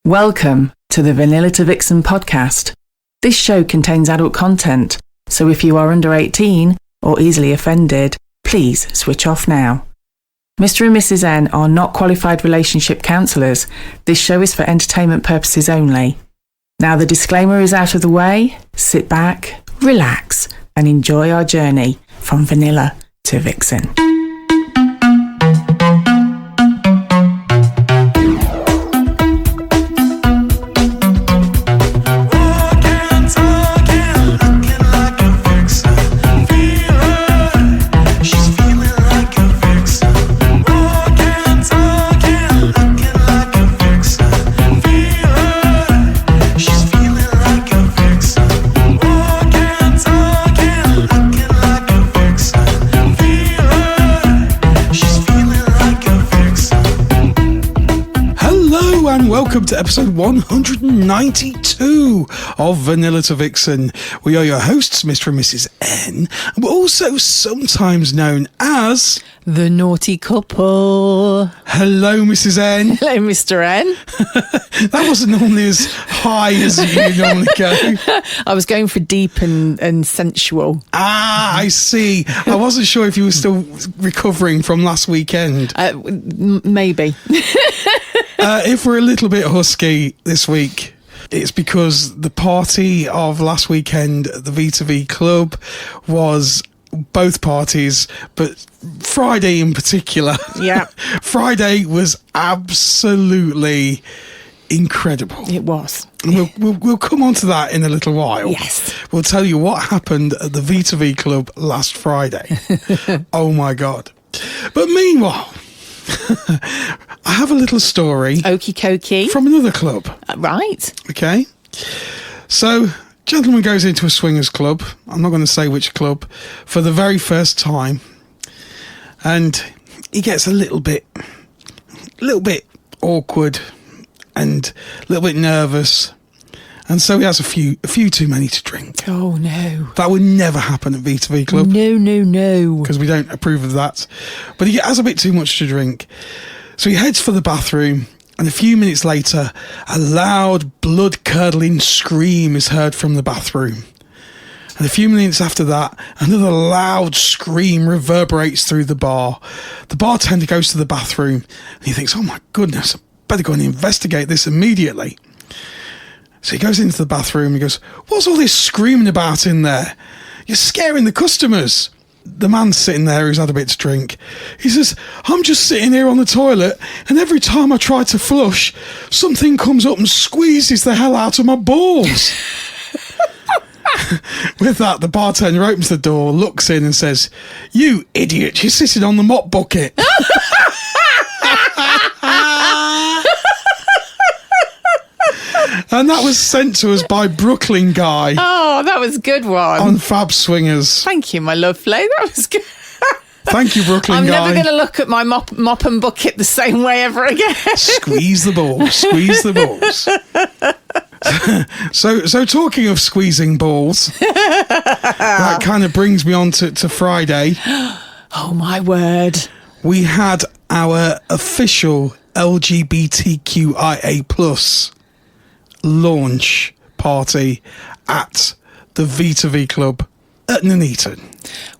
Welcome to the Vanilla to Vixen podcast. This show contains adult content, so if you are under 18 or easily offended, please switch off now. Mr. and Mrs. N are not qualified relationship counsellors. This show is for entertainment purposes only. Now the disclaimer is out of the way, sit back, relax, and enjoy our journey from Vanilla to Vixen. Welcome to episode 192 of Vanilla to Vixen. We are your hosts, Mr. and Mrs. N, and we're also sometimes known as the naughty couple. Hello, Mrs. N. Hello, Mr. N. That wasn't normally as high as you normally go. I was going for deep and sensual. Ah, I see. I wasn't sure if you were still recovering from last weekend. Maybe. If we're a little bit husky this week, it's because the party of last weekend at the V2V Club was both parties, but Friday in particular. Yeah. Friday was absolutely incredible. It was. And we'll come on to that in a little while. Yes. We'll tell you what happened at the V2V Club last Friday. Oh my God. But meanwhile, I have a little story. Okie dokie. From another club. Right. Okay. So, gentleman goes into a swingers club. I'm not going to say which club. For the very first time. And he gets a little bit awkward and a little bit nervous. And so he has a few too many to drink. Oh, no. That would never happen at V2V Club. No. Because we don't approve of that. But he has a bit too much to drink. So he heads for the bathroom, and a few minutes later, a loud, blood-curdling scream is heard from the bathroom. And a few minutes after that, another loud scream reverberates through the bar. The bartender goes to the bathroom, and he thinks, oh my goodness, I better go and investigate this immediately. So he goes into the bathroom, he goes, what's all this screaming about in there? You're scaring the customers. The man sitting there who's had a bit to drink, he says, I'm just sitting here on the toilet, and every time I try to flush, something comes up and squeezes the hell out of my balls. With that, the bartender opens the door, looks in and says, you idiot, you're sitting on the mop bucket. And that was sent to us by Brooklyn Guy. Oh, that was a good one. On Fab Swingers. Thank you, my lovely. That was good. Thank you, Brooklyn Guy. I'm never going to look at my mop and bucket the same way ever again. Squeeze the balls. Squeeze the balls. So talking of squeezing balls, that kind of brings me on to Friday. Oh, my word. We had our official LGBTQIA+ launch party at the V2V Club at Nuneaton.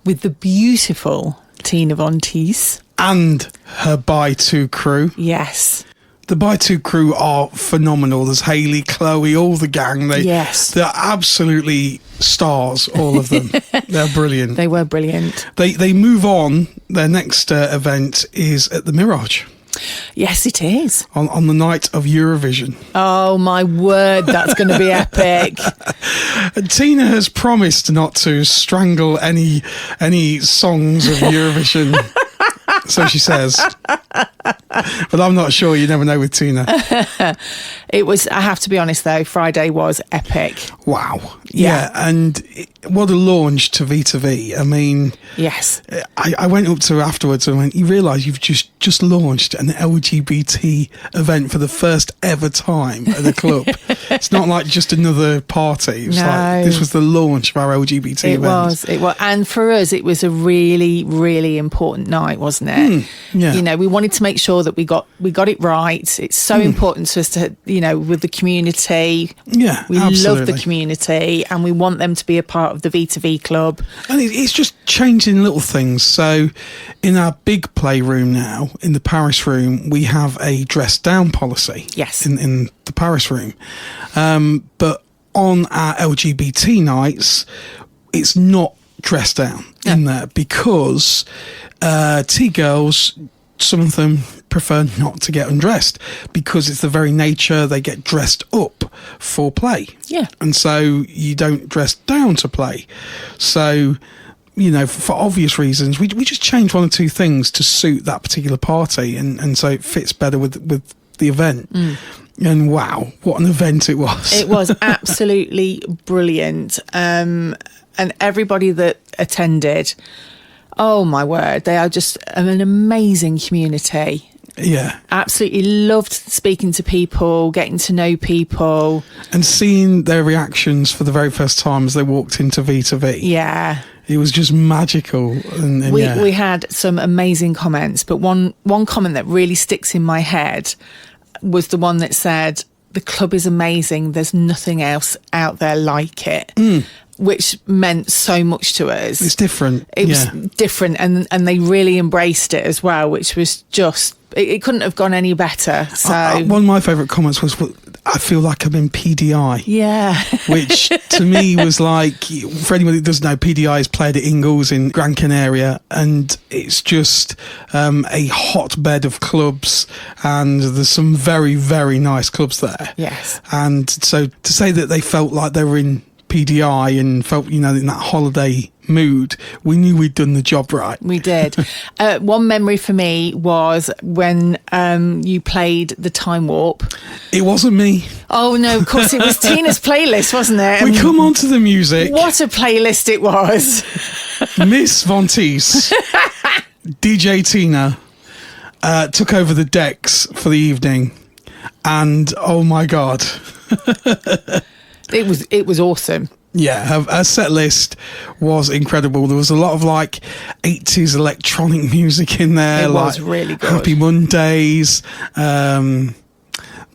With the beautiful Tina Von Teese. And her Bi-2 crew. Yes. The Bi-2 crew are phenomenal. There's Hayley, Chloe, all the gang. Yes. They're absolutely stars, all of them. They're brilliant. They were brilliant. They move on. Their next event is at the Mirage. Yes, it is. On the night of Eurovision. Oh, my word, that's going to be epic. And Tina has promised not to strangle any songs of Eurovision. So she says. But I'm not sure. You never know with Tina. It was, I have to be honest though, Friday was epic. Wow. Yeah. And what a launch to V2V. I mean, yes. I went up to her afterwards and went, you realise you've just launched an LGBT event for the first ever time at the club. It's not like just another party. It was No. like this was the launch of our LGBT event. It was. And for us, it was a really, really important night, wasn't it? Yeah. You know, we wanted to make sure that we got it right. It's so important to us to, you know, with the community. Yeah, we absolutely. love the community and we want them to be a part of the V2V Club. And it's just changing little things. So in our big playroom now, in the Paris room, we have a dress down policy. Yes. In the Paris room. But on our LGBT nights, it's not dressed down in there because T-girls, some of them prefer not to get undressed because it's the very nature they get dressed up for play. Yeah. And so you don't dress down to play. So, you know, for obvious reasons, we just changed one or two things to suit that particular party, and so it fits better with the event. And wow, what an event it was. It was absolutely brilliant. And everybody that attended, oh my word, they are just an amazing community. Yeah. Absolutely loved speaking to people, getting to know people. And seeing their reactions for the very first time as they walked into V2V. Yeah. It was just magical. And We had some amazing comments, but one comment that really sticks in my head was the one that said, "The club is amazing. There's nothing else out there like it." Which meant so much to us. It's different. It was different, and they really embraced it as well, which was just, it couldn't have gone any better. So one of my favourite comments was, "I feel like I'm in PDI." Yeah. Which to me was like, for anybody that doesn't know, PDI is played at Ingalls in Gran Canaria, and it's just a hotbed of clubs, and there's some very, very nice clubs there. Yes. And so to say that they felt like they were in PDI and felt, you know, in that holiday mood, we knew we'd done the job right. We did. One memory for me was when you played the Time Warp. It wasn't me. Oh no, of course it was Tina's playlist, wasn't it? We come on to the music. What a playlist it was. Miss Von Teese, DJ Tina, took over the decks for the evening, and oh my God. It was awesome. Yeah, her set list was incredible. There was a lot of like 80s electronic music in there. It was like really good. Happy Mondays.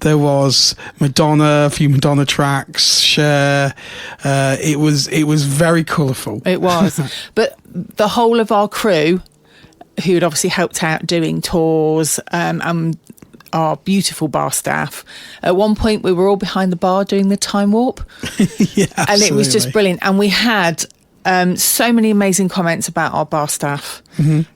There was Madonna, a few Madonna tracks, Cher. It was very colourful. It was. But the whole of our crew, who had obviously helped out doing tours, and our beautiful bar staff, at one point we were all behind the bar doing the Time Warp. Yeah, absolutely. And it was just brilliant. And we had so many amazing comments about our bar staff,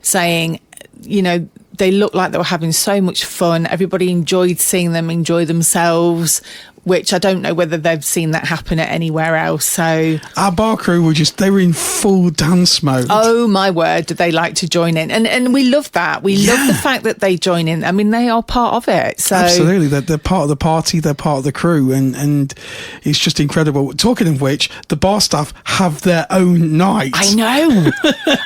saying, you know, they looked like they were having so much fun. Everybody enjoyed seeing them enjoy themselves, which I don't know whether they've seen that happen at anywhere else. So our bar crew they were in full dance mode. Oh my word, did they like to join in? And we love that. We love the fact that they join in. I mean, they are part of it. So absolutely, they're part of the party. They're part of the crew, and it's just incredible. Talking of which, the bar staff have their own night. I know.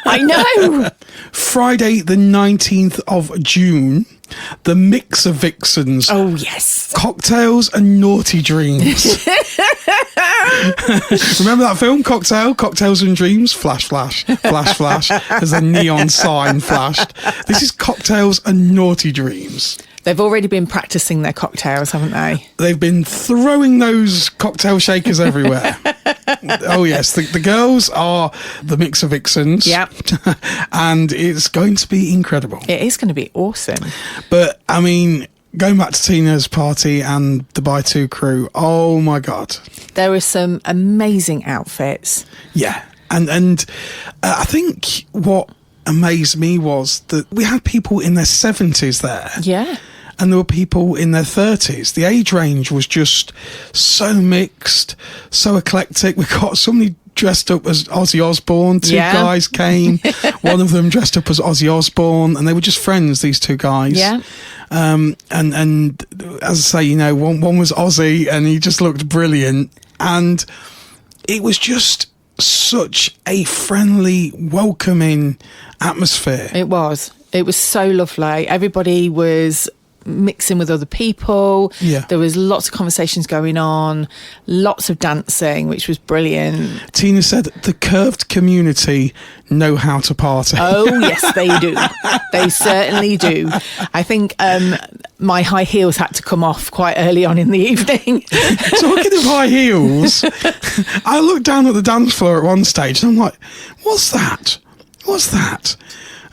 I know. Friday, the 19th of June. The mix of Vixens. Oh, yes. Cocktails and Naughty Dreams. Remember that film, Cocktail? Cocktails and Dreams? Flash, flash, flash, flash. There's a neon sign flashed. This is Cocktails and Naughty Dreams. They've already been practicing their cocktails, haven't they? They've been throwing those cocktail shakers everywhere. Oh, yes. The girls are the mix of Vixens. Yep. And it's going to be incredible. It is going to be awesome. But, I mean, going back to Tina's party and the Bi-2 crew, oh, my God. There are some amazing outfits. Yeah. And I think what amazed me was that we had people in their 70s there. Yeah. And there were people in their 30s. The age range was just so mixed, so eclectic. We got somebody dressed up as Ozzy Osbourne. Two guys came. One of them dressed up as Ozzy Osbourne, and they were just friends, these two guys. Yeah. And as I say, you know, one was Ozzy, and he just looked brilliant. And it was just such a friendly, welcoming atmosphere. It was so lovely. Everybody was mixing with other people. Yeah. There was lots of conversations going on, lots of dancing, which was brilliant. Tina said the curved community know how to party. Oh, yes, they do. They certainly do. I think my high heels had to come off quite early on in the evening. Talking of high heels, I looked down at the dance floor at one stage and I'm like, what's that? What's that?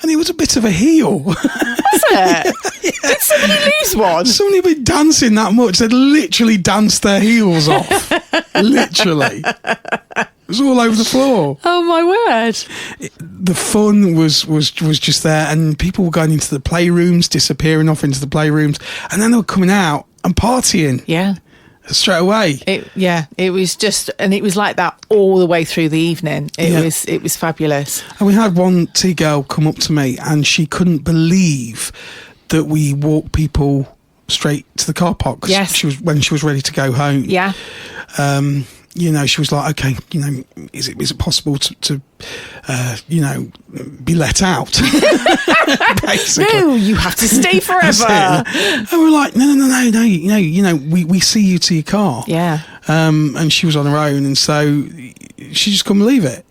And it was a bit of a heel. Was it? Yeah. Did somebody lose one? Somebody had been dancing that much, they'd literally danced their heels off. Literally. It was all over the floor. Oh, my word. The fun was just there, and people were going into the playrooms, disappearing off into the playrooms, and then they were coming out and partying. Yeah. Straight away. It was just, and it was like that all the way through the evening. It was fabulous. And we had one tea girl come up to me and she couldn't believe that we walked people straight to the car park. Yes. When she was ready to go home. Yeah. She was like, okay, is it possible to be let out? Basically. No, you have to stay forever. And we're like, no, we see you to your car. Yeah. And she was on her own, and so she just couldn't believe it.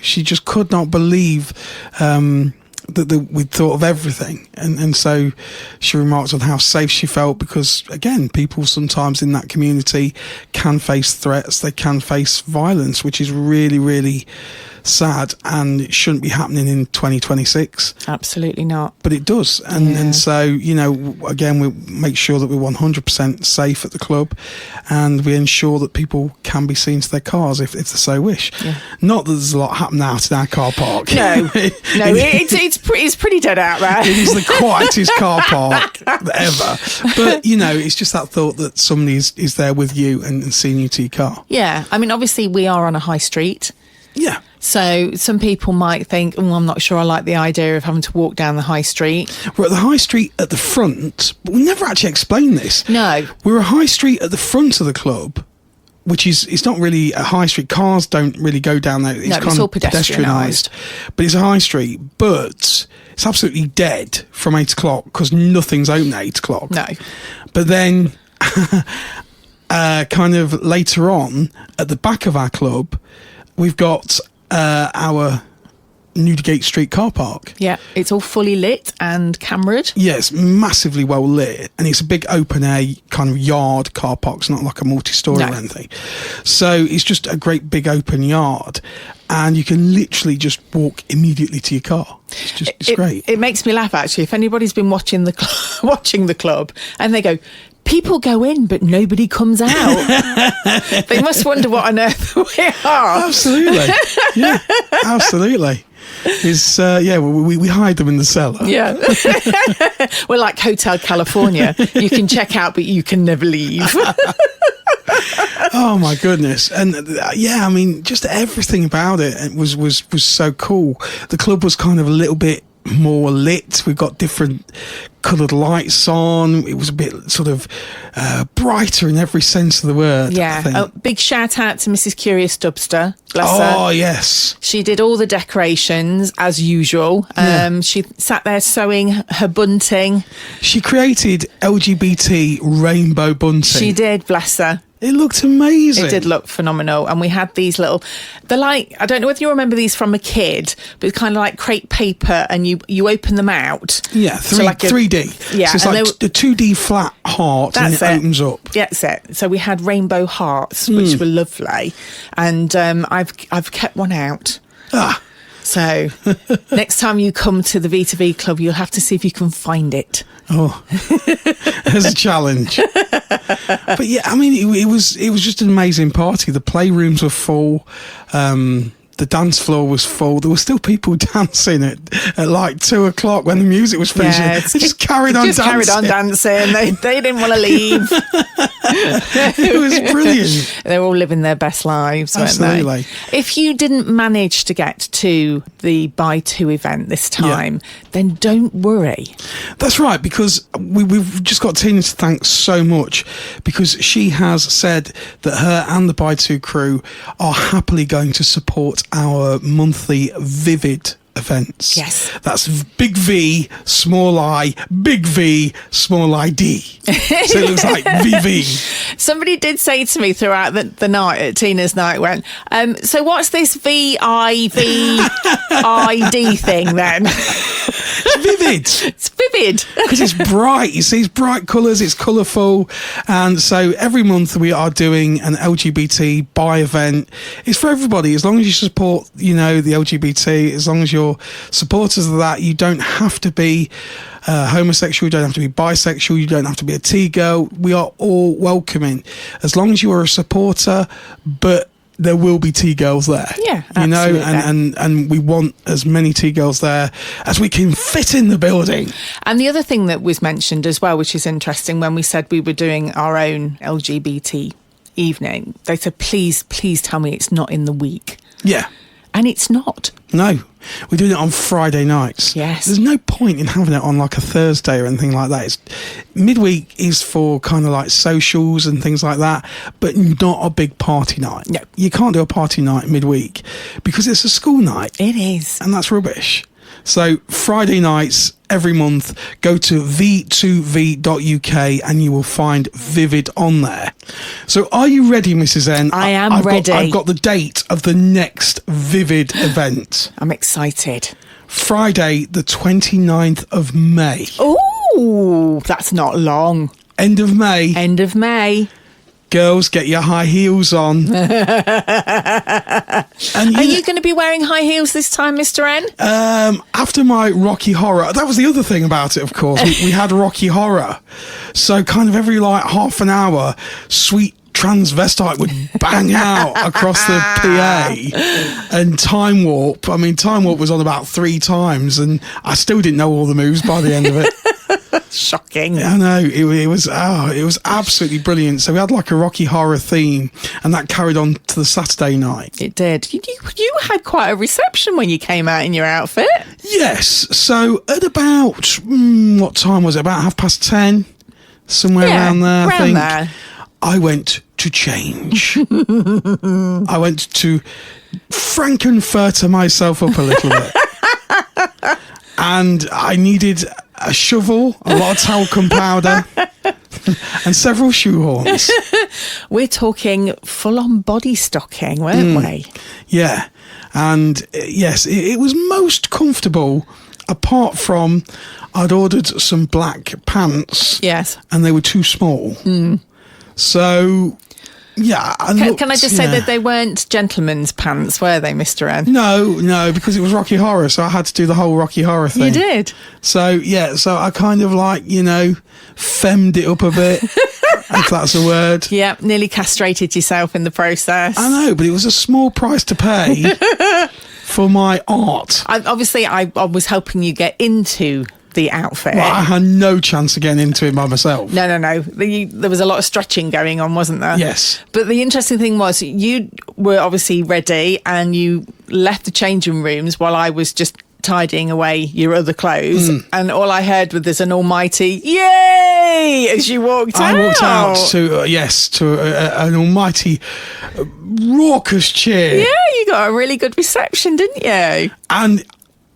She just could not believe that we'd thought of everything, and so she remarked on how safe she felt, because again, people sometimes in that community can face threats, they can face violence, which is really, really sad, and it shouldn't be happening in 2026. Absolutely not. But it does, and so again, we make sure that we're 100% safe at the club, and we ensure that people can be seen to their cars if they so wish. Yeah. Not that there's a lot happening out in our car park. No, it's pretty dead out there. It is the quietest car park ever. But it's just that thought that somebody is there with you and seeing you to your car. Yeah, I mean, obviously we are on a high street. Yeah. So some people might think, I'm not sure I like the idea of having to walk down the high street. We're at the high street at the front, but we never actually explained this. No. We're a high street at the front of the club, which it's not really a high street. Cars don't really go down there. It's it's all pedestrianised. But it's a high street, but it's absolutely dead from 8 o'clock because nothing's open at 8 o'clock. No. But then kind of later on, at the back of our club, we've got our Newgate Street car park. Yeah, it's all fully lit and cameraed. Yeah, it's massively well lit, and it's a big open air kind of yard car park. It's not like a multi-story or anything. So it's just a great big open yard, and you can literally just walk immediately to your car. It's great. It makes me laugh, actually. If anybody's been watching the club and they go, people go in, but nobody comes out. They must wonder what on earth we are. Absolutely. Yeah, absolutely. We hide them in the cellar. Yeah. We're like Hotel California. You can check out, but you can never leave. Oh my goodness. And I mean, just everything about it was so cool. The club was kind of a little bit more lit. We've got different coloured lights on. It was a bit sort of brighter in every sense of the word. Yeah. Big shout out to Mrs. Curious Dubster. Bless her. Oh, yes. She did all the decorations as usual. She sat there sewing her bunting. She created LGBT rainbow bunting. She did, bless her. It looked amazing. It did look phenomenal. And we had these little, I don't know whether you remember these from a kid, but it's kind of like crepe paper, and you open them out. Yeah, 3D. Yeah. So it's like a 2D flat heart, and it opens up. That's it. So we had rainbow hearts, which were lovely. And I've kept one out. So next time you come to the V2V Club, you'll have to see if you can find it. Oh, there's a challenge. But yeah, I mean, it was just an amazing party. The playrooms were full. The dance floor was full. There were still people dancing at like 2 o'clock when the music was finishing. Yeah, they just carried on dancing. They didn't want to leave. It was brilliant. They're all living their best lives, Absolutely. weren't they? If you didn't manage to get to the Bi-2 event this time, then don't worry. That's right, because we've just got Tina to thank so much, because she has said that her and the Bi-2 crew are happily going to support our monthly Vivid events. Yes. That's big V, small I, big V, small ID. So it looks like VV. Somebody did say to me throughout the night, at Tina's night, went, so what's this VIVID thing then? It's vivid. It's vivid. Because it's bright. You see, it's bright colours, it's colourful. And so every month we are doing an LGBT bi event. It's for everybody. As long as you support, the LGBT, as long as you're supporters of that, you don't have to be homosexual, you don't have to be bisexual, you don't have to be a T-girl. We are all welcoming. As long as you are a supporter, but there will be T-girls there. Yeah, absolutely. And we want as many T-girls there as we can fit in the building. And the other thing that was mentioned as well, which is interesting, when we said we were doing our own LGBT evening, they said, please tell me it's not in the week. Yeah. And it's not. No, we're doing it on Friday nights. Yes. There's no point in having it on like a Thursday or anything like that. Midweek is for kind of like socials and things like that, but not a big party night. No. You can't do a party night midweek because it's a school night. It is. And that's rubbish. So Friday nights every month, go to V2V.uk and you will find Vivid on there. So are you ready, Mrs. N? I am ready. I've got the date of the next Vivid event. I'm excited. Friday, the 29th of May. Ooh, that's not long. End of May. End of May. Girls, get your high heels on. Are you going to be wearing high heels this time, Mr. N? After my Rocky Horror, that was the other thing about it, of course. We had Rocky Horror. So kind of every half an hour, sweet transvestite would bang out across the PA. And Time Warp. I mean, Time Warp was on about 3 times and I still didn't know all the moves by the end of it. Shocking. I know, it was absolutely brilliant. So we had like a Rocky Horror theme and that carried on to the Saturday night. It did. You had quite a reception when you came out in your outfit. Yes. So at about, what time was it? About 10:30? Somewhere around there, I think. There. I went to change. I went to frankenfurter myself up a little bit. And I needed a shovel, a lot of talcum powder, and several shoehorns. We're talking full-on body stocking, weren't we? Yeah. And yes, it was most comfortable, apart from I'd ordered some black pants. Yes. And they were too small. So... yeah. Can I just say that they weren't gentlemen's pants, were they, Mr. N? No, because it was Rocky Horror, so I had to do the whole Rocky Horror thing. You did? So, yeah, so I kind of femmed it up a bit, if that's a word. Yeah, nearly castrated yourself in the process. I know, but it was a small price to pay for my art. I was helping you get into the outfit. Well, I had no chance of getting into it by myself. No. There was a lot of stretching going on, wasn't there? Yes. But the interesting thing was you were obviously ready and you left the changing rooms while I was just tidying away your other clothes. And all I heard was an almighty yay as you walked out. I walked out to an almighty raucous cheer. Yeah, you got a really good reception, didn't you? And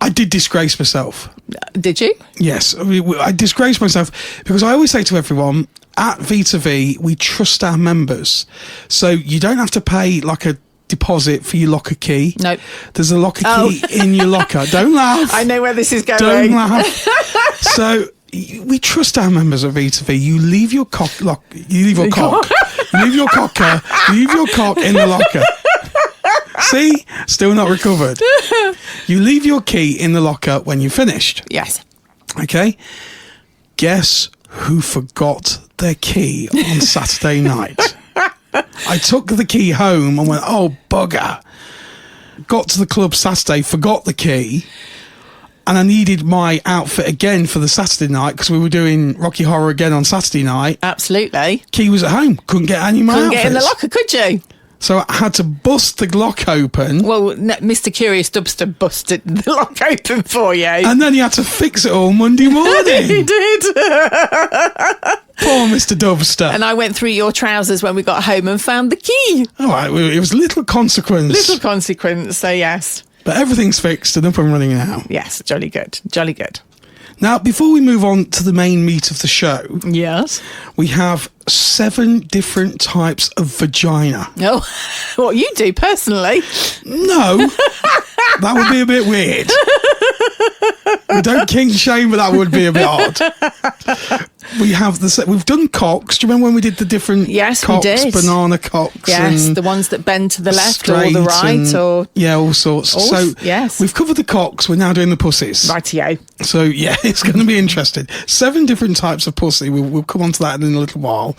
I did disgrace myself. Did you? Yes, I disgraced myself because I always say to everyone, at V2V, we trust our members. So you don't have to pay like a deposit for your locker key. Nope. There's a locker key in your locker. Don't laugh. I know where this is going. Don't laugh. So we trust our members at V2V. You leave your cock in the locker. See? Still not recovered. You leave your key in the locker when you're finished. Yes. Okay? Guess who forgot their key on Saturday night? I took the key home and went, oh, bugger. Got to the club Saturday, forgot the key. And I needed my outfit again for the Saturday night because we were doing Rocky Horror again on Saturday night. Absolutely. Key was at home. Couldn't get any of my outfits. Couldn't get in the locker, could you? So I had to bust the lock open. Well, Mr. Curious Dubster busted the lock open for you. And then he had to fix it all Monday morning. He did. Poor Mr. Dubster. And I went through your trousers when we got home and found the key. All right, it was little consequence. Little consequence, so yes. But everything's fixed and up and running now. Yes, jolly good. Jolly good. Now, before we move on to the main meat of the show, Yes. we have 7 different types of vagina. Oh, what you do personally? No, that would be a bit weird. We don't kink shame, but that would be a bit odd. We've done cocks. Do you remember when we did the different Yes, cocks, we did. banana cocks? Yes, and the ones that bend to the left or straight the right, and- or yeah, all sorts. yes. We've covered the cocks. We're now doing the pussies. rightio. So yeah, it's going to be interesting. 7 different types of pussy. We'll come on to that in a little while.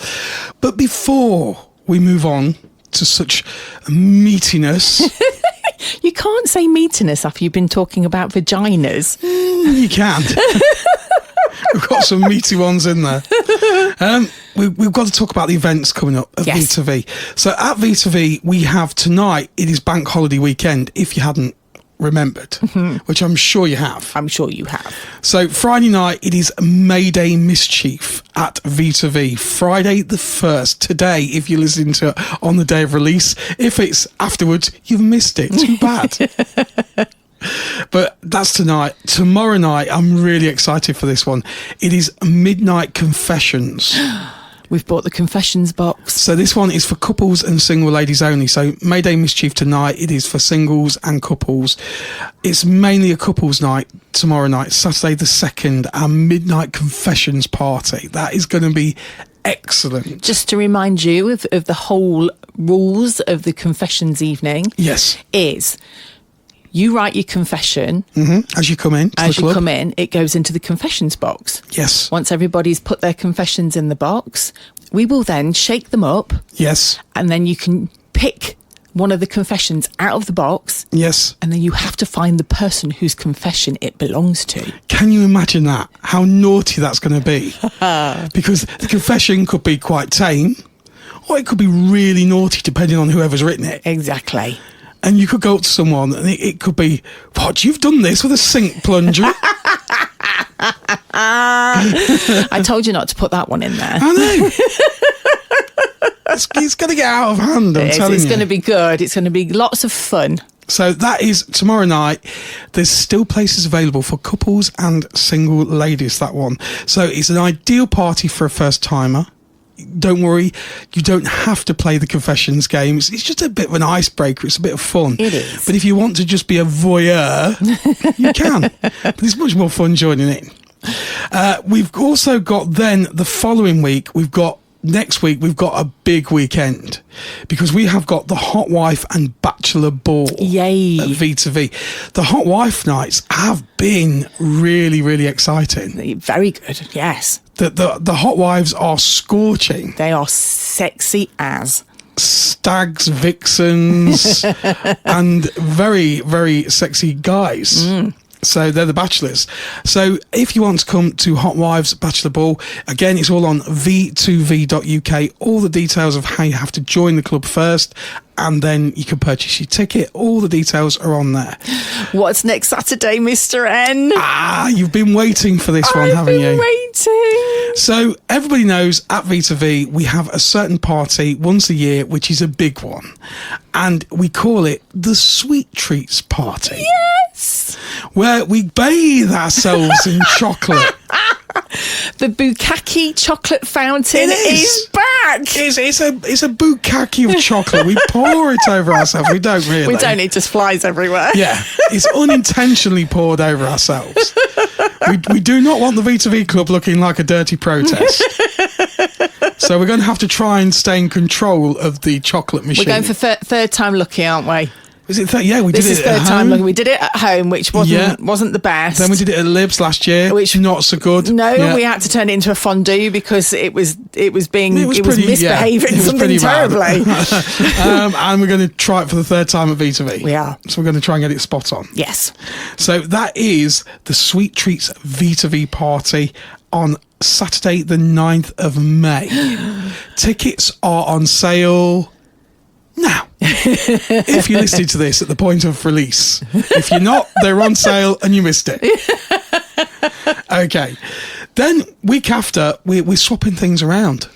But before we move on to such meatiness, You can't say meatiness after you've been talking about vaginas. you can. We've got some meaty ones in there. We've got to talk about the events coming up at Yes. V2V. So at V2V, we have tonight, it is bank holiday weekend, if you hadn't remembered, which I'm sure you have. I'm sure you have. So Friday night, it is Mayday Mischief at V2V. Friday the 1st, today, if you're listening to it on the day of release. If it's afterwards, you've missed it. Too bad. But that's tonight. Tomorrow night, I'm really excited for this one. It is Midnight Confessions. We've bought the confessions box. So this one is for couples and single ladies only. So Mayday Mischief tonight, it is for singles and couples. It's mainly a couples night tomorrow night, Saturday the 2nd, our Midnight Confessions party. That is going to be excellent. Just to remind you of the whole rules of the confessions evening Yes. is you write your confession. As you come in to As the you club. come in, it goes into the confessions box. Yes. Once everybody's put their confessions in the box, we will then shake them up, Yes. and then you can pick one of the confessions out of the box, Yes. and then you have to find the person whose confession it belongs to. Can you imagine that? How naughty that's going to be? Because the confession could be quite tame, or it could be really naughty depending on whoever's written it. Exactly. And you could go up to someone and it could be, what, you've done this with a sink plunger? I told you not to put that one in there. I know. It's going to get out of hand, I'm telling It's you. going to be good. It's going to be lots of fun. So that is tomorrow night. There's still places available for couples and single ladies, that one. So it's an ideal party for a first timer. Don't worry, you don't have to play the confessions games. It's just a bit of an icebreaker. It's a bit of fun. It is. But if you want to just be a voyeur, you can. But it's much more fun joining in. We've also got then the following week, next week, we've got a big weekend because we have got the Hot Wife and Bachelor Ball. Yay. At V2V. The Hot Wife nights have been really, really exciting. Very good. Yes. The Hot Wives are scorching. They are sexy as. Stags, vixens, and very, very sexy guys. So they're the bachelors. So if you want to come to Hot Wives Bachelor Ball, again, it's all on v2v.uk. All the details of how you have to join the club first, and then you can purchase your ticket. All the details are on there. What's next Saturday, Mr. N? You've been waiting for this one, haven't you? I've been waiting. So everybody knows at V2V we have a certain party once a year, which is a big one. And we call it the Sweet Treats Party. Yes. Where we bathe ourselves in chocolate. The Bukkake chocolate fountain is back. It's a bukkake of chocolate. We pour it over ourselves. We don't really. We don't. It just flies everywhere. Yeah, it's unintentionally poured over ourselves. We do not want the V2V club looking like a dirty protest. So we're going to have to try and stay in control of the chocolate machine. We're going for third time lucky, aren't we? Was it? Yeah, we This did is it at third time home. lucky. We did it at home, which wasn't the best. Then we did it at Libs last year, which not so good. No, Yeah. we had to turn it into a fondue because it was misbehaving it was something pretty bad. terribly. And we're going to try it for the third time at V2V. We are. So we're going to try and get it spot on. Yes. So that is the Sweet Treats V2V party on Saturday the 9th of May. Tickets are on sale now. If you're listening to this at the point of release. If you're not, they're on sale and you missed it. Okay. Then week after, we're swapping things around.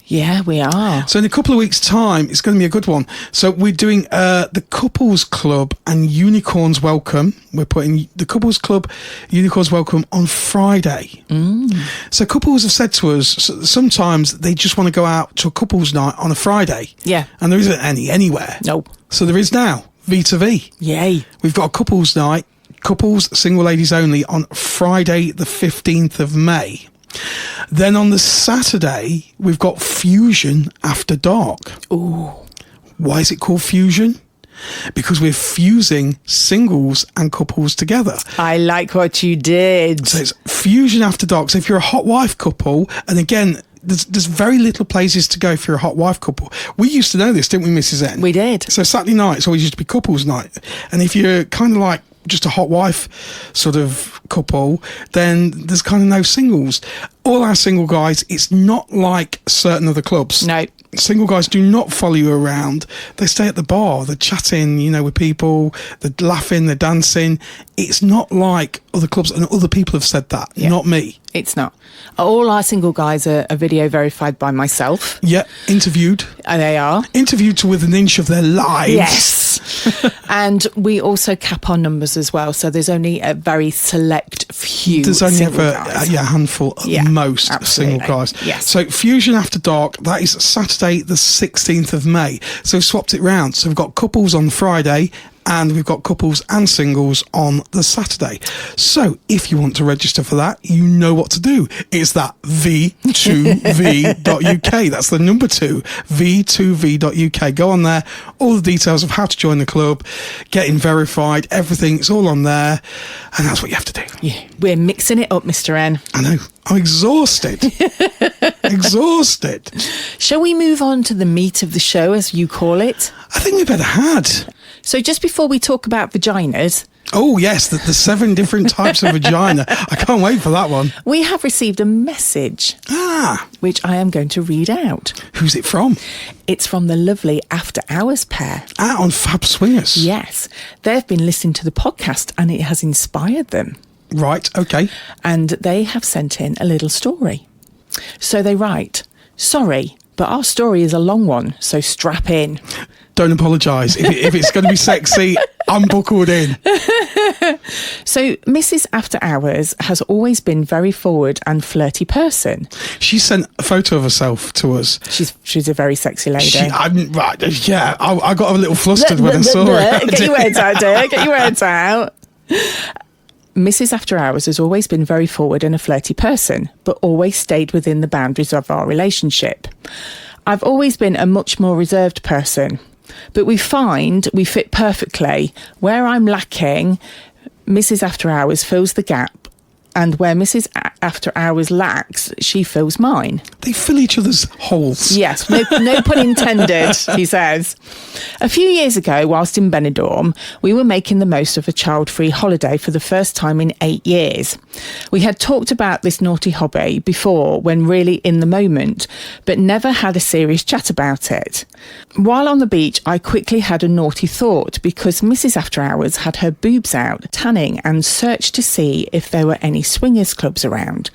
Yeah, we are. So in a couple of weeks' time, it's going to be a good one. So we're doing the Couples Club and Unicorns Welcome. We're putting the Couples Club, Unicorns Welcome on Friday. So couples have said to us, sometimes they just want to go out to a couples night on a Friday. Yeah. And there isn't any anywhere. No. So there is now, V2V. Yay. We've got a couples night, couples, single ladies only, on Friday the 15th of May. Then on the Saturday, we've got Fusion After Dark. Ooh. Why is it called Fusion? Because we're fusing singles and couples together. I like what you did. So it's Fusion After Dark. So if you're a hot wife couple, and again, there's very little places to go if you're a hot wife couple. We used to know this, didn't we, Mrs. N? We did. So Saturday nights always used to be couples night. And if you're kind of like just a hot wife sort of couple, then there's kind of no singles. All our single guys, it's not like certain other clubs. No. Single guys do not follow you around. They stay at the bar, they're chatting, with people, they're laughing, they're dancing. It's not like other clubs, and other people have said that, not me. It's not. All our single guys are video verified by myself. Yeah, interviewed. They are. Interviewed to within an inch of their lives. Yes. And we also cap our numbers as well. So there's only a very select few There's only single ever guys. A handful at most absolutely. single guys. Yes. So Fusion After Dark, that is Saturday the 16th of May. So we've swapped it round. So we've got couples on Friday, and we've got couples and singles on the Saturday. So if you want to register for that, you know what to do. It's that V2V.uk. That's the number 2, V2V.uk. Go on there. All the details of how to join the club, getting verified, everything. It's all on there. And that's what you have to do. Yeah, we're mixing it up, Mr. N. I know. I'm exhausted. Exhausted. Shall we move on to the meat of the show, as you call it? I think we better had. So just before we talk about vaginas... Oh, yes, the 7 different types of vagina. I can't wait for that one. We have received a message, which I am going to read out. Who's it from? It's from the lovely After Hours pair. On Fab Swingers. Yes. They've been listening to the podcast and it has inspired them. Right, okay. And they have sent in a little story. So they write, "Sorry, but our story is a long one, so strap in." Don't apologise. If it's going to be sexy, I'm buckled in. So Mrs. After Hours has always been very forward and flirty person. She sent a photo of herself to us. She's a very sexy lady. I got a little flustered when I saw it. Get your words out, dear. Get your words out. Mrs. After Hours has always been very forward and a flirty person, but always stayed within the boundaries of our relationship. I've always been a much more reserved person, but we find we fit perfectly. Where I'm lacking, Mrs. After Hours fills the gap, and where Mrs. After Hours lacks, she fills mine. They fill each other's holes. Yes, no pun intended, he says. A few years ago, whilst in Benidorm, we were making the most of a child-free holiday for the first time in 8 years. We had talked about this naughty hobby before when really in the moment, but never had a serious chat about it. While on the beach, I quickly had a naughty thought because Mrs. After Hours had her boobs out, tanning, and searched to see if there were any swingers clubs around.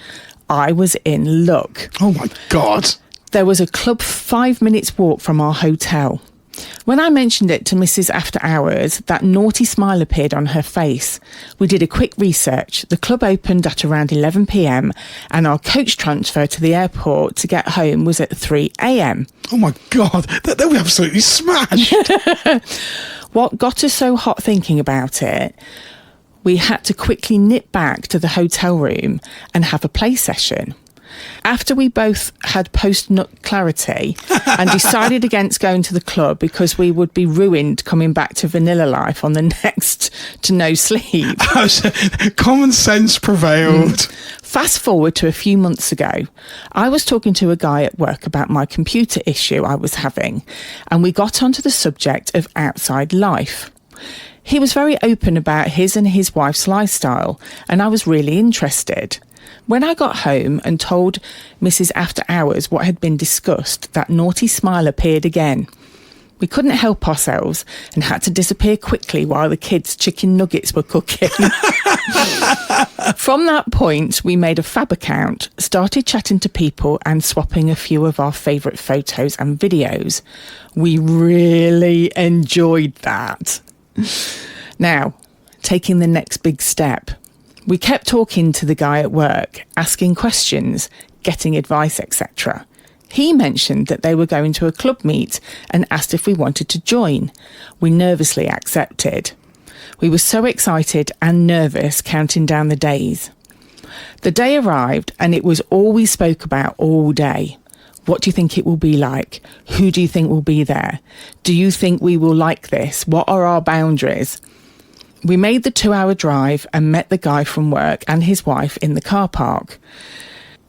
I was in luck. Oh my God. There was a club 5 minutes walk from our hotel. When I mentioned it to Mrs. After Hours, that naughty smile appeared on her face. We did a quick research. The club opened at around 11 p.m. and our coach transfer to the airport to get home was at 3 a.m. Oh my God. They were absolutely smashed. What got us so hot thinking about it, we had to quickly nip back to the hotel room and have a play session. After we both had post-nut clarity and decided against going to the club because we would be ruined coming back to vanilla life on the next to no sleep. Common sense prevailed. Fast forward to a few months ago. I was talking to a guy at work about my computer issue I was having, and we got onto the subject of outside life. He was very open about his and his wife's lifestyle, and I was really interested. When I got home and told Mrs. After Hours what had been discussed, that naughty smile appeared again. We couldn't help ourselves and had to disappear quickly while the kids' chicken nuggets were cooking. From that point, we made a fab account, started chatting to people and swapping a few of our favourite photos and videos. We really enjoyed that. Now, taking the next big step. We kept talking to the guy at work, asking questions, getting advice, etc. He mentioned that they were going to a club meet and asked if we wanted to join. We nervously accepted. We were so excited and nervous counting down the days. The day arrived and it was all we spoke about all day. What do you think it will be like? Who do you think will be there? Do you think we will like this? What are our boundaries? We made the 2-hour drive and met the guy from work and his wife in the car park.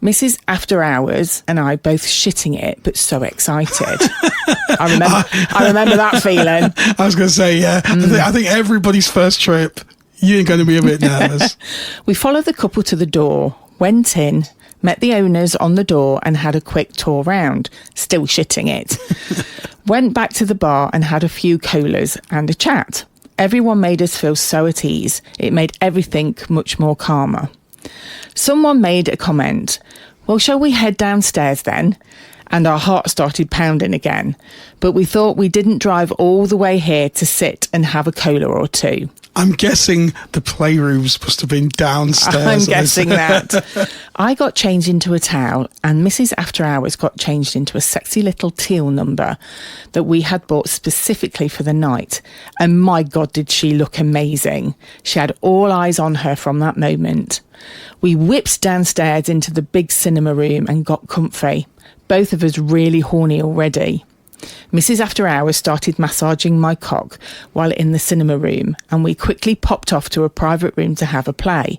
Mrs. After Hours and I both shitting it, but so excited. I remember that feeling. I was going to say, yeah. I think everybody's first trip, you're going to be a bit nervous. We followed the couple to the door, went in, met the owners on the door and had a quick tour round, still shitting it. Went back to the bar and had a few colas and a chat. Everyone made us feel so at ease. It made everything much more calmer. Someone made a comment, well, shall we head downstairs then? And our heart started pounding again. But we thought we didn't drive all the way here to sit and have a cola or two. I'm guessing the playrooms must have been downstairs. I'm guessing that. I got changed into a towel and Mrs. After Hours got changed into a sexy little teal number that we had bought specifically for the night. And my God, did she look amazing. She had all eyes on her from that moment. We whipped downstairs into the big cinema room and got comfy. Both of us really horny already. Mrs. After Hours started massaging my cock while in the cinema room and we quickly popped off to a private room to have a play,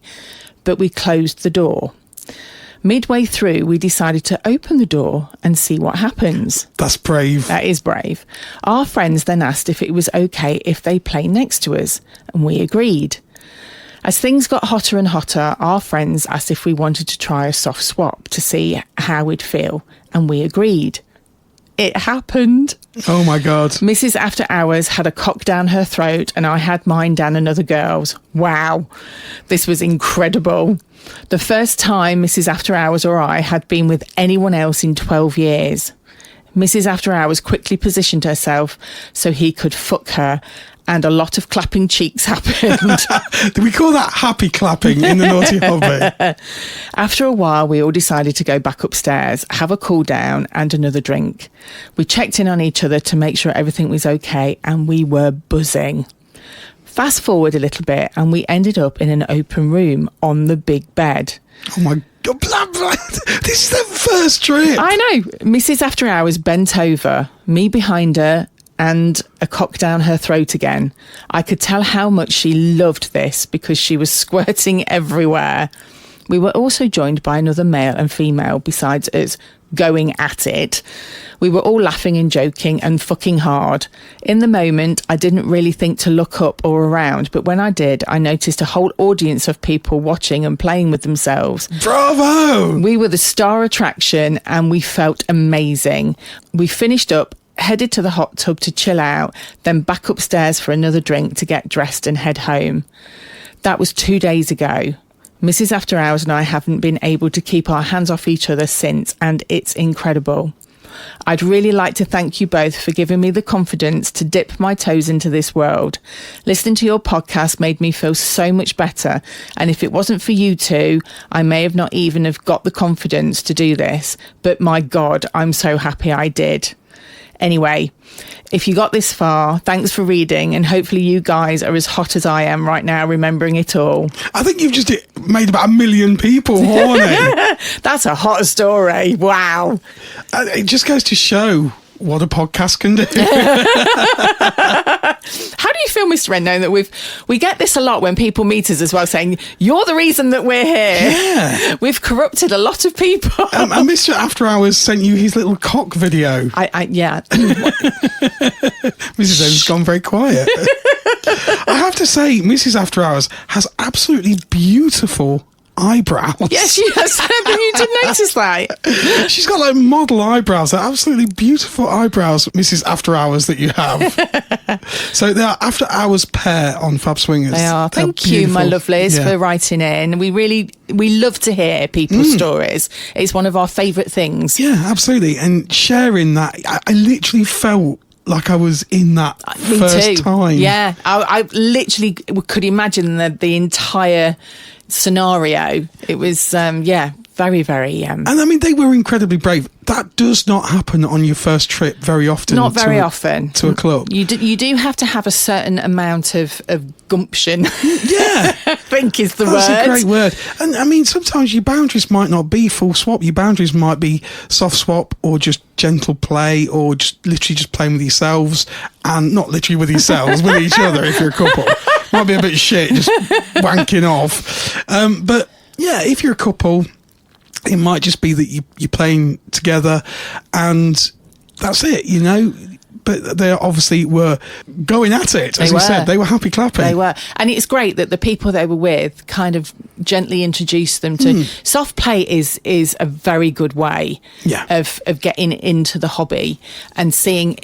but we closed the door. Midway through, we decided to open the door and see what happens. That's brave. That is brave. Our friends then asked if it was okay if they play next to us, and we agreed. As things got hotter and hotter, our friends asked if we wanted to try a soft swap to see how we'd feel, and we agreed. It happened. Oh my God. Mrs. After Hours had a cock down her throat and I had mine down another girl's. Wow. This was incredible. The first time Mrs. After Hours or I had been with anyone else in 12 years. Mrs. After Hours quickly positioned herself so he could fuck her and a lot of clapping cheeks happened. Do we call that happy clapping in the Naughty Hobby? After a while, we all decided to go back upstairs, have a cool down and another drink. We checked in on each other to make sure everything was okay and we were buzzing. Fast forward a little bit and we ended up in an open room on the big bed. Oh my God, this is the first trip. I know. Mrs. After Hours bent over, me behind her, and a cock down her throat again. I could tell how much she loved this because she was squirting everywhere. We were also joined by another male and female besides us going at it. We were all laughing and joking and fucking hard. In the moment, I didn't really think to look up or around, but when I did, I noticed a whole audience of people watching and playing with themselves. Bravo! We were the star attraction and we felt amazing. We finished up, headed to the hot tub to chill out, then back upstairs for another drink to get dressed and head home. That was 2 days ago. Mrs. After Hours and I haven't been able to keep our hands off each other since, and it's incredible. I'd really like to thank you both for giving me the confidence to dip my toes into this world. Listening to your podcast made me feel so much better, and if it wasn't for you two, I may have not even have got the confidence to do this, but my God, I'm so happy I did. Anyway, if you got this far, thanks for reading, and hopefully you guys are as hot as I am right now remembering it all. I think you've just made about 1 million people horny. That's a hot story. Wow. It just goes to show what a podcast can do. How do you feel, Mr. Wren, knowing that we get this a lot when people meet us as well, saying, you're the reason that we're here. Yeah. We've corrupted a lot of people. And Mr. After Hours sent you his little cock video. Yeah. Mrs. O's gone very quiet. I have to say, Mrs. After Hours has absolutely beautiful eyebrows. Yes, she has. But you did notice that. She's got like model eyebrows. They're absolutely beautiful eyebrows, Mrs. After Hours, that you have. So they are After Hours pair on Fab Swingers. They are. Thank you, my lovelies, for writing in. We love to hear people's stories. It's one of our favourite things. Yeah, absolutely. And sharing that, I literally felt like I was in that first time. Yeah, I literally could imagine the entire scenario. It was, very, very... And I mean, they were incredibly brave. That does not happen on your first trip very often. Not very often. To a club. You do have to have a certain amount of gumption. Yeah. I think is the word. That's a great word. And I mean, sometimes your boundaries might not be full swap. Your boundaries might be soft swap or just gentle play or just literally just playing with yourselves, and not literally with yourselves, with each other if you're a couple. Might be a bit shit, just wanking off. But yeah, if you're a couple, it might just be that you're playing together and that's it, you know. But they obviously were going at it, as we said. They were happy clapping. They were. And it's great that the people they were with kind of gently introduced them to... Soft play is a very good way of getting into the hobby and seeing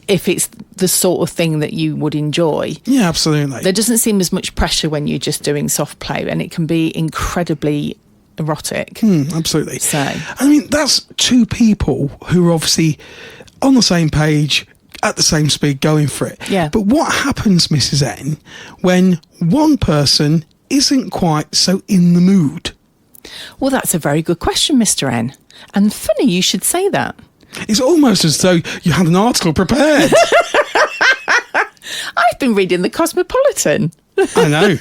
if it's the sort of thing that you would enjoy. Yeah, absolutely. There doesn't seem as much pressure when you're just doing soft play, and it can be incredibly erotic. Absolutely. So, I mean, that's two people who are obviously on the same page, at the same speed, going for it. Yeah. But what happens, Mrs. N, when one person isn't quite so in the mood? Well, that's a very good question, Mr. N. And funny you should say that. It's almost as though you had an article prepared. I've been reading the Cosmopolitan. I know.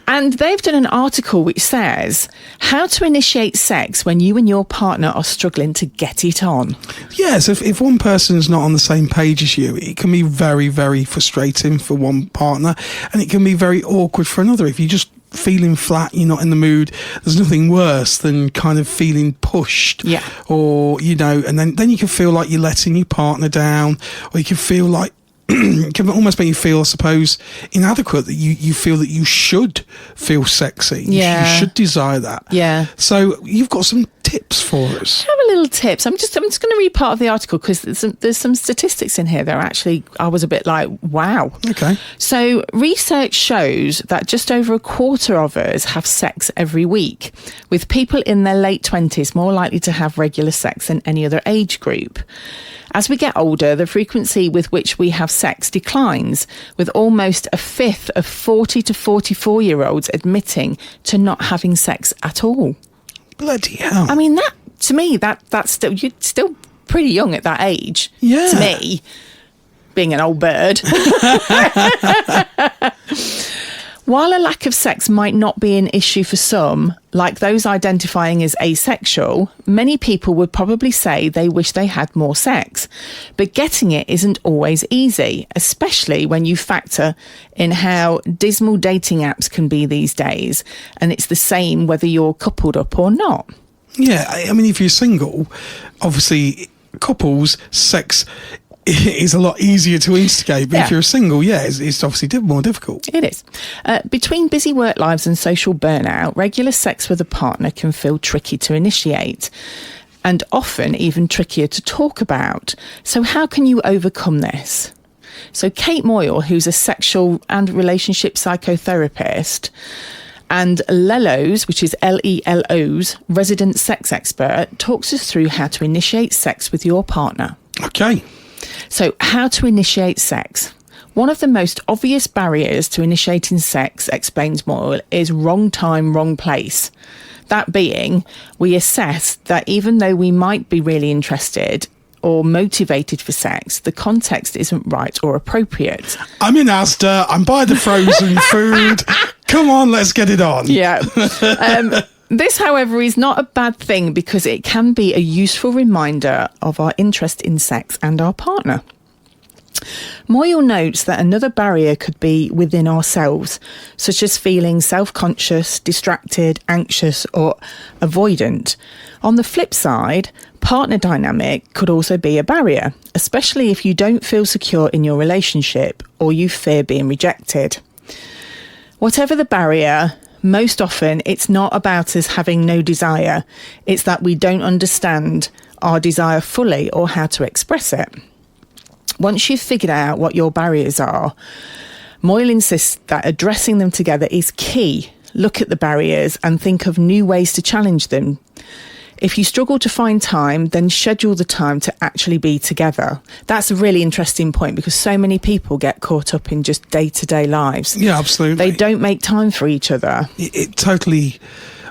And they've done an article which says how to initiate sex when you and your partner are struggling to get it on. Yes, if one person's not on the same page as you, it can be very, very frustrating for one partner, and it can be very awkward for another. If you're just feeling flat, you're not in the mood, there's nothing worse than kind of feeling pushed. Yeah. Or, you know, and then you can feel like you're letting your partner down, or you can feel like it can almost make you feel, I suppose, inadequate, that you feel that you should feel sexy. Yeah. You should desire that. Yeah. So you've got some tips for us. I have a little tips. I'm just going to read part of the article because there's some statistics in here that are actually, I was a bit like, wow. Okay. So research shows that just over a quarter of us have sex every week, with people in their late 20s more likely to have regular sex than any other age group. As we get older, the frequency with which we have sex declines, with almost a fifth of 40 to 44-year-olds admitting to not having sex at all. Bloody hell. I mean, that to me, that's still, you're still pretty young at that age. Yeah. To me, being an old bird. While a lack of sex might not be an issue for some, like those identifying as asexual, many people would probably say they wish they had more sex. But getting it isn't always easy, especially when you factor in how dismal dating apps can be these days. And it's the same whether you're coupled up or not. Yeah, I mean, if you're single, obviously couples, sex is a lot easier to instigate, but if you're single, it's obviously more difficult. It is. Between busy work lives and social burnout, regular sex with a partner can feel tricky to initiate, and often even trickier to talk about. So how can you overcome this? So Kate Moyle, who's a sexual and relationship psychotherapist, and Lelo's, which is Lelo's, resident sex expert, talks us through how to initiate sex with your partner. Okay. So, how to initiate sex. One of the most obvious barriers to initiating sex, explains Moyle, is wrong time, wrong place. That being, we assess that even though we might be really interested or motivated for sex, the context isn't right or appropriate. I'm in Asda, I'm by the frozen food. Come on, let's get it on. Yeah. This, however, is not a bad thing because it can be a useful reminder of our interest in sex and our partner. Moyle notes that another barrier could be within ourselves, such as feeling self-conscious, distracted, anxious, or avoidant. On the flip side, partner dynamic could also be a barrier, especially if you don't feel secure in your relationship or you fear being rejected. Whatever the barrier, most often it's not about us having no desire. It's that we don't understand our desire fully or how to express it. Once you've figured out what your barriers are, Moyle insists that addressing them together is key. Look at the barriers and think of new ways to challenge them. If you struggle to find time, then schedule the time to actually be together. That's a really interesting point because so many people get caught up in just day-to-day lives. Yeah, absolutely. They don't make time for each other. It totally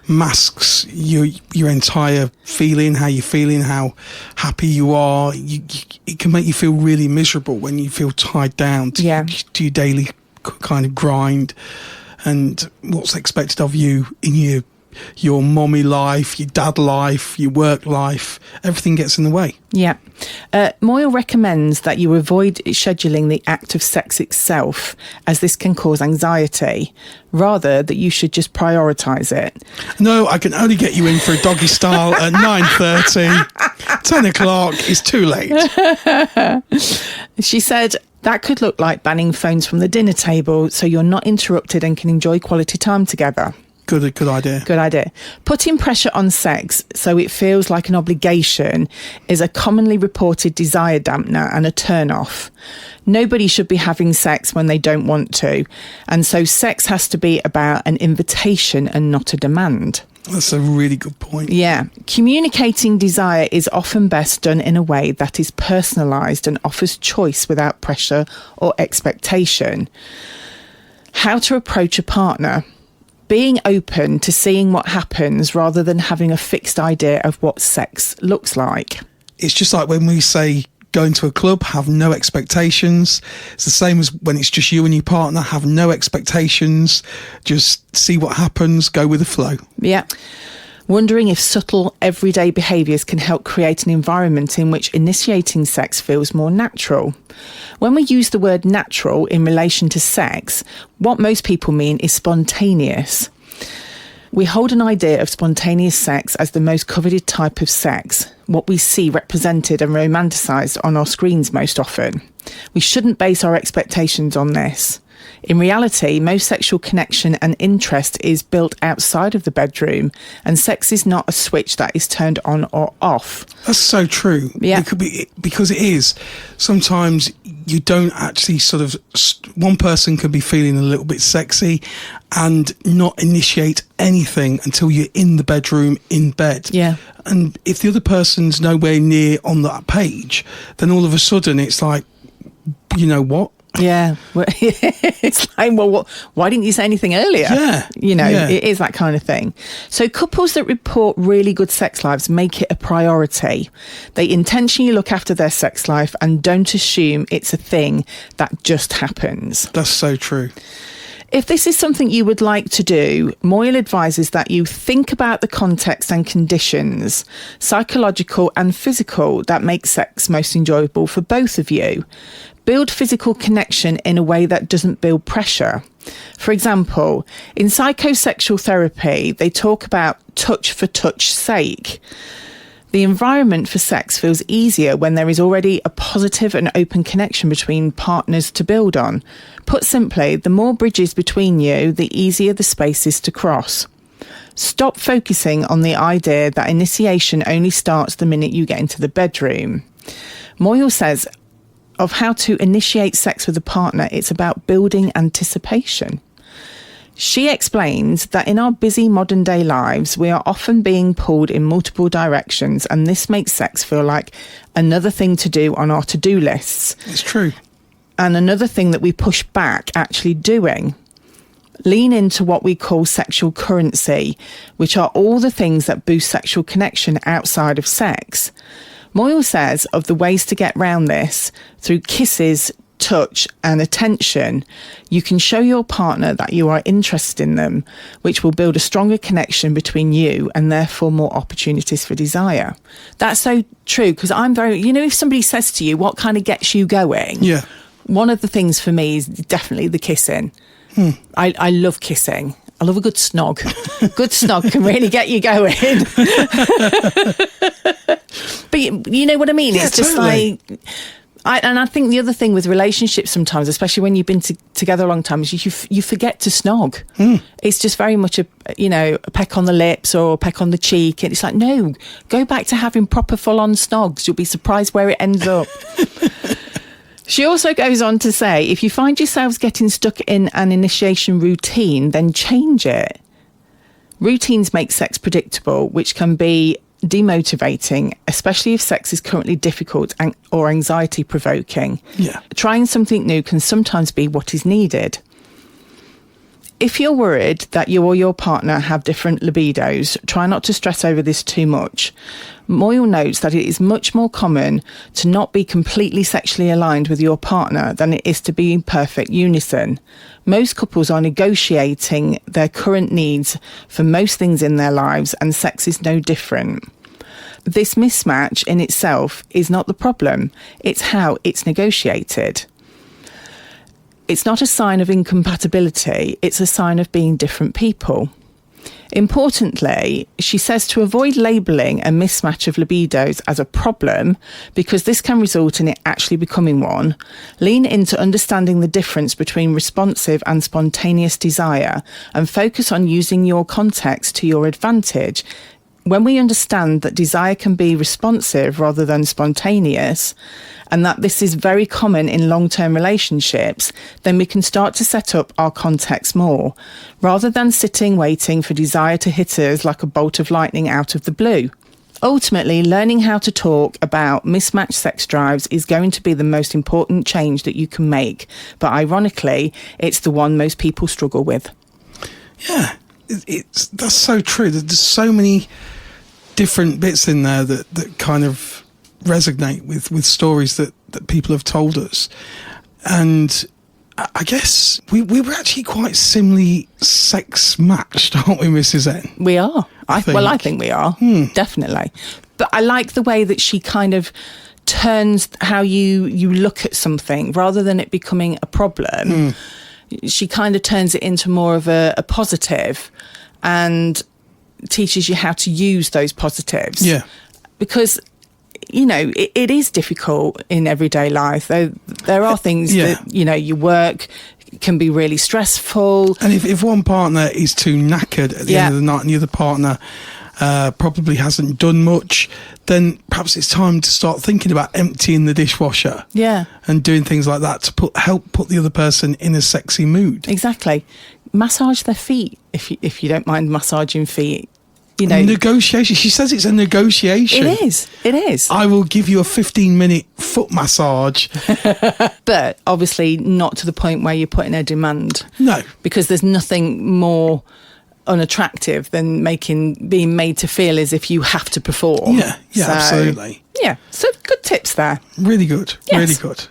masks your entire feeling, how you're feeling, how happy you are. It can make you feel really miserable when you feel tied down to your daily kind of grind and what's expected of you in your mommy life, your dad life, your work life. Everything gets in the way. Yeah. Moyle recommends that you avoid scheduling the act of sex itself, as this can cause anxiety. Rather, that you should just prioritise it. No, I can only get you in for a doggy style at 9:30. 10 o'clock is too late. She said, that could look like banning phones from the dinner table so you're not interrupted and can enjoy quality time together. Good idea. Good idea. Putting pressure on sex so it feels like an obligation is a commonly reported desire dampener and a turn-off. Nobody should be having sex when they don't want to, and so sex has to be about an invitation and not a demand. That's a really good point. Yeah. Communicating desire is often best done in a way that is personalised and offers choice without pressure or expectation. How to approach a partner. Being open to seeing what happens rather than having a fixed idea of what sex looks like. It's just like when we say go into a club, have no expectations. It's the same as when it's just you and your partner, have no expectations. Just see what happens, go with the flow. Yeah. Wondering if subtle everyday behaviours can help create an environment in which initiating sex feels more natural. When we use the word natural in relation to sex, what most people mean is spontaneous. We hold an idea of spontaneous sex as the most coveted type of sex, what we see represented and romanticised on our screens most often. We shouldn't base our expectations on this. In reality, most sexual connection and interest is built outside of the bedroom, and sex is not a switch that is turned on or off. That's so true. Yeah. It could be, because it is. Sometimes you don't actually one person can be feeling a little bit sexy and not initiate anything until you're in the bedroom, in bed. Yeah. And if the other person's nowhere near on that page, then all of a sudden it's like, you know what? Yeah. It's like, well, why didn't you say anything earlier? Yeah. It is that kind of thing. So couples that report really good sex lives make it a priority. They intentionally look after their sex life and don't assume it's a thing that just happens. That's so true. If this is something you would like to do, Moyle advises that you think about the context and conditions, psychological and physical, that make sex most enjoyable for both of you. Build physical connection in a way that doesn't build pressure. For example, in psychosexual therapy, they talk about touch for touch's sake. The environment for sex feels easier when there is already a positive and open connection between partners to build on. Put simply, the more bridges between you, the easier the space is to cross. Stop focusing on the idea that initiation only starts the minute you get into the bedroom. Moyle says of how to initiate sex with a partner, it's about building anticipation. She explains that in our busy modern day lives, we are often being pulled in multiple directions, and this makes sex feel like another thing to do on our to-do lists. It's true. And another thing that we push back actually doing. Lean into what we call sexual currency, which are all the things that boost sexual connection outside of sex. Moyle says of the ways to get round this, through kisses, touch and attention, you can show your partner that you are interested in them, which will build a stronger connection between you and therefore more opportunities for desire. That's so true, because I'm very, if somebody says to you, what kind of gets you going? Yeah. One of the things for me is definitely the kissing. I love kissing. I love a good snog. Good snog can really get you going. But you know what I mean? Yeah, it's just totally. like, I think the other thing with relationships sometimes, especially when you've been together a long time, is you forget to snog. It's just very much a peck on the lips or a peck on the cheek. And it's like, no, go back to having proper full-on snogs. You'll be surprised where it ends up. She also goes on to say, if you find yourselves getting stuck in an initiation routine, then change it. Routines make sex predictable, which can be demotivating, especially if sex is currently difficult or anxiety provoking. Yeah. Trying something new can sometimes be what is needed. If you're worried that you or your partner have different libidos, try not to stress over this too much. Moyle notes that it is much more common to not be completely sexually aligned with your partner than it is to be in perfect unison. Most couples are negotiating their current needs for most things in their lives, and sex is no different. This mismatch in itself is not the problem, it's how it's negotiated. It's not a sign of incompatibility, it's a sign of being different people. Importantly, she says to avoid labelling a mismatch of libidos as a problem, because this can result in it actually becoming one. Lean into understanding the difference between responsive and spontaneous desire and focus on using your context to your advantage. When we understand that desire can be responsive rather than spontaneous, and that this is very common in long-term relationships, then we can start to set up our context more, rather than sitting waiting for desire to hit us like a bolt of lightning out of the blue. Ultimately, learning how to talk about mismatched sex drives is going to be the most important change that you can make, but ironically, it's the one most people struggle with. Yeah, that's so true. There's so many different bits in there that kind of resonate with stories that people have told us. And I guess we were actually quite similarly sex matched, aren't we, Mrs. N? We are. I think we are. Definitely. But I like the way that she kind of turns how you look at something rather than it becoming a problem. She kind of turns it into more of a positive and teaches you how to use those positives. Yeah. Because, it is difficult in everyday life. There are things that, your work can be really stressful. And if one partner is too knackered at the end of the night and the other partner probably hasn't done much, then perhaps it's time to start thinking about emptying the dishwasher. Yeah. And doing things like that to help put the other person in a sexy mood. Exactly. Massage their feet if you don't mind massaging feet. Negotiation. She says it's a negotiation. It is. I will give you a 15-minute foot massage. But obviously not to the point where you're putting a demand. No. Because there's nothing more unattractive than being made to feel as if you have to perform. Yeah, absolutely. Yeah, so good tips there. Really good, really good.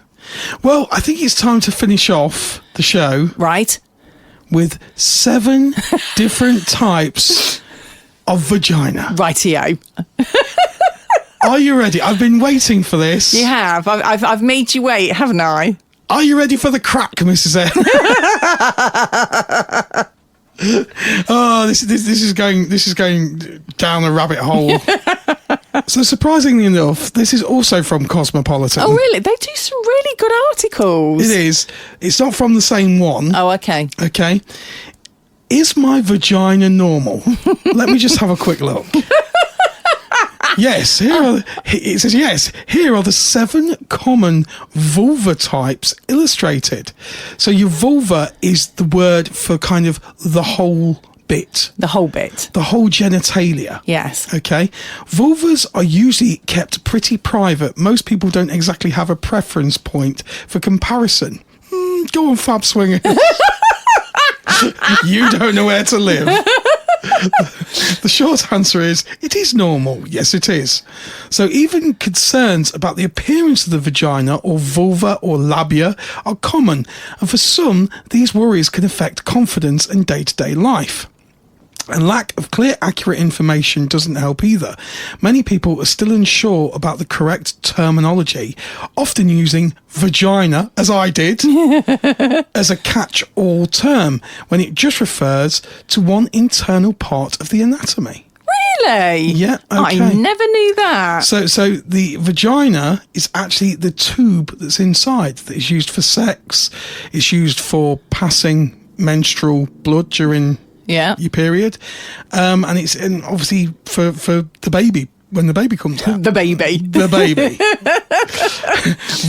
Well, I think it's time to finish off the show. Right. With 7 different types of vagina. Rightio. Are you ready? I've been waiting for this. You have. I've made you wait, haven't I? Are you ready for the crack, Mrs. N? Oh, this is going down a rabbit hole. So surprisingly enough, this is also from Cosmopolitan. Oh, really? They do some really good articles. It is. It's not from the same one. Oh, okay. Okay. Is my vagina normal? Let me just have a quick look. Yes, it says yes. Here are the 7 common vulva types illustrated. So your vulva is the word for kind of the whole bit. The whole bit. The whole genitalia. Yes. Okay. Vulvas are usually kept pretty private. Most people don't exactly have a preference point for comparison. Go on, Fab Swinger. You don't know where to live. The short answer is, it is normal. Yes, it is. So even concerns about the appearance of the vagina or vulva or labia are common, and for some, these worries can affect confidence in day-to-day life. And lack of clear, accurate information doesn't help either. Many people are still unsure about the correct terminology, often using vagina, as I did, as a catch-all term, when it just refers to one internal part of the anatomy. Really? Yeah, okay. I never knew that. So the vagina is actually the tube that's inside that is used for sex. It's used for passing menstrual blood during your period. And it's obviously for the baby, when the baby comes out. The baby.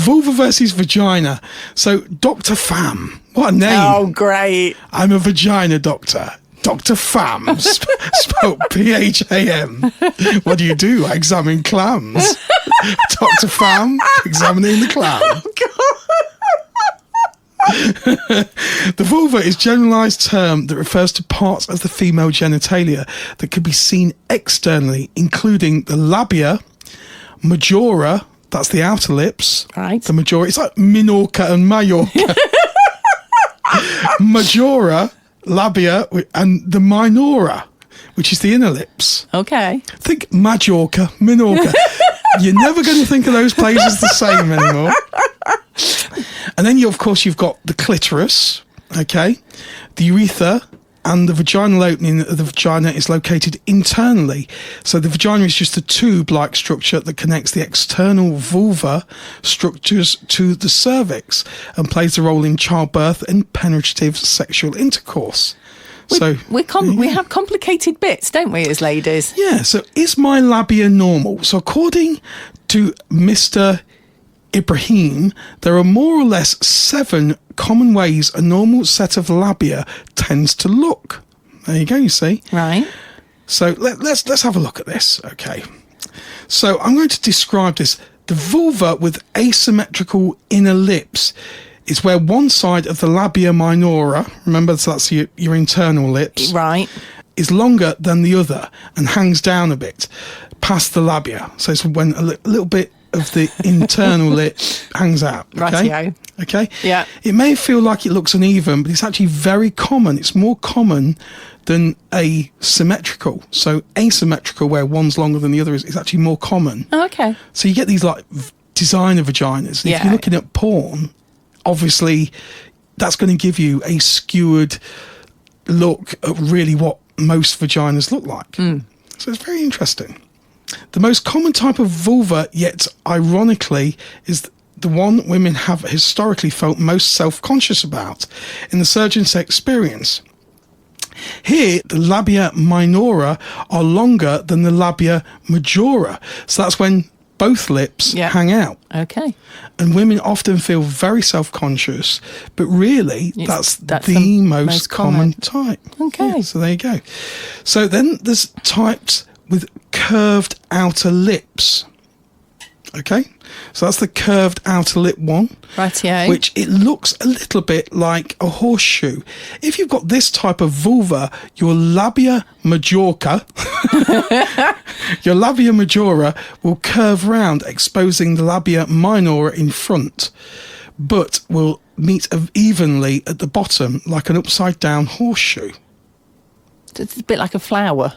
Vulva versus vagina. So Dr. Pham, what a name. Oh, great. I'm a vagina doctor. Dr. Pham, spelled P-H-A-M. What do? I examine clams. Dr. Pham, examining the clam. Oh, God. The vulva is a generalised term that refers to parts of the female genitalia that can be seen externally, including the labia, majora, that's the outer lips. Right. The majora, it's like Minorca and Mallorca. Majora, labia, and the minora, which is the inner lips. Okay. Think Majorca, Minorca. You're never going to think of those places the same anymore. And then, you've got the clitoris, okay? The urethra and the vaginal opening of the vagina is located internally. So the vagina is just a tube-like structure that connects the external vulva structures to the cervix and plays a role in childbirth and penetrative sexual intercourse. We have complicated bits, don't we, as ladies? Yeah, so is my labia normal? So according to Mr. Ibrahim, there are more or less 7 common ways a normal set of labia tends to look. There you go, you see. Right. So let's have a look at this, okay. So I'm going to describe this. The vulva with asymmetrical inner lips is where one side of the labia minora, remember, so that's your internal lips, right, is longer than the other and hangs down a bit past the labia. So it's when a little bit of the internal lip hangs out. Okay? Rightio. Okay? Yeah. It may feel like it looks uneven, but it's actually very common. It's more common than asymmetrical. So asymmetrical, where one's longer than the other, is actually more common. Oh, okay. So you get these like designer vaginas. And if you're looking at porn, obviously that's going to give you a skewered look at really what most vaginas look like. So it's very interesting. The most common type of vulva, yet ironically, is the one women have historically felt most self-conscious about in the surgeon's experience. Here, the labia minora are longer than the labia majora. So that's when both lips hang out. Okay. And women often feel very self-conscious, but really that's the most common type. Okay. Yeah, so there you go. So then there's types with curved outer lips. Okay, so that's the curved outer lip one. Rightio. Which it looks a little bit like a horseshoe. If you've got this type of vulva, your labia majora will curve round, exposing the labia minora in front, but will meet evenly at the bottom like an upside down horseshoe. It's a bit like a flower.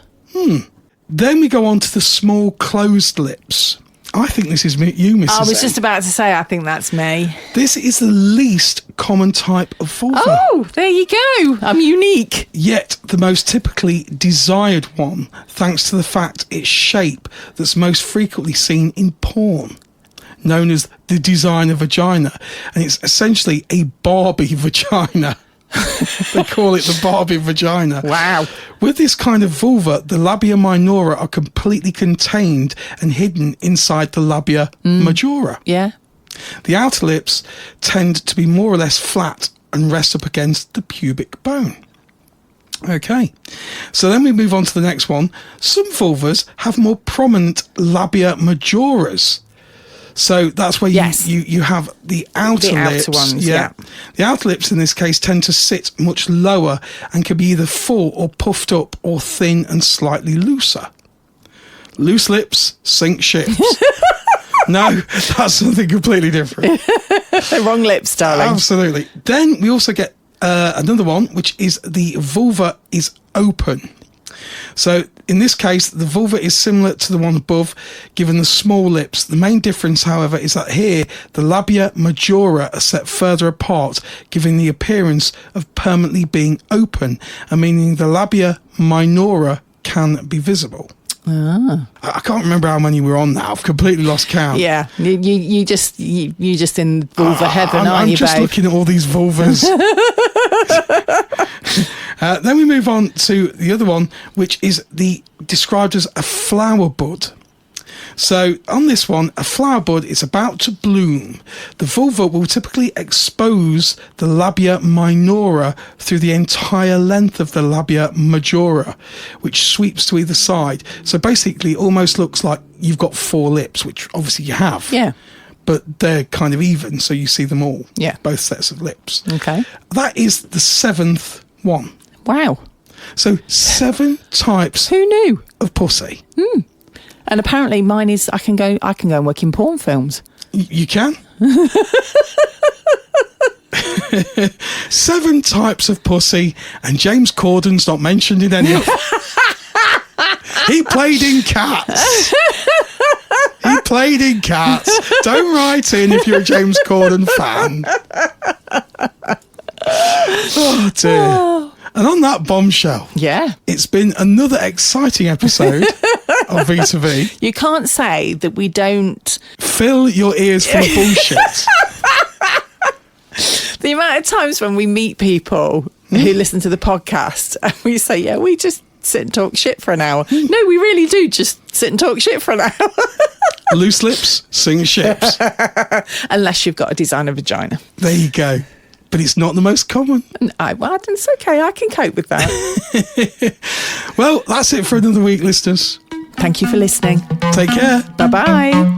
Then we go on to the small closed lips. I think this is you, Mrs. I was M. just about to say, I think that's me. This is the least common type of vulva. Oh, there you go. I'm unique. Yet the most typically desired one, thanks to the fact its shape that's most frequently seen in porn, known as the designer vagina. And it's essentially a Barbie vagina. They call it the Barbie vagina. Wow. With this kind of vulva, the labia minora are completely contained and hidden inside the labia majora. Yeah. The outer lips tend to be more or less flat and rest up against the pubic bone. Okay, so then we move on to the next one. Some vulvas have more prominent labia majoras. So that's where you have the outer lips. Ones, yeah. The outer lips in this case tend to sit much lower and can be either full or puffed up or thin and slightly looser. Loose lips sink ships. No, that's something completely different. Wrong lips, darling. Absolutely. Then we also get another one, which is the vulva is open. So in this case, the vulva is similar to the one above, given the small lips. The main difference, however, is that here, the labia majora are set further apart, giving the appearance of permanently being open, and meaning the labia minora can be visible. Ah. I can't remember how many we're on now. I've completely lost count. Yeah, you just in vulva heaven, aren't I'm you, just babe? looking at all these vulvas. Then we move on to the other one, which is described as a flower bud. So on this one, a flower bud is about to bloom. The vulva will typically expose the labia minora through the entire length of the labia majora, which sweeps to either side. So basically, it almost looks like you've got 4 lips, which obviously you have. Yeah. But they're kind of even, so you see them all. Yeah. Both sets of lips. Okay. That is the 7th one. Wow. So 7 types Who knew? of pussy. And apparently mine is I can go and work in porn films. You can. 7 types of pussy, and James Corden's not mentioned in any of them. He played in Cats. Don't write in if you're a James Corden fan. Oh dear. And on that bombshell, Yeah. it's been another exciting episode of V2V. You can't say that we don't. Fill your ears full of bullshit. The amount of times when we meet people who listen to the podcast and we say, yeah, we just sit and talk shit for an hour. No, we really do just sit and talk shit for an hour. Loose lips, sing ships. Unless you've got a designer vagina. There you go. But it's not the most common. Well, it's okay. I can cope with that. Well, that's it for another week, listeners. Thank you for listening. Take care. Bye-bye.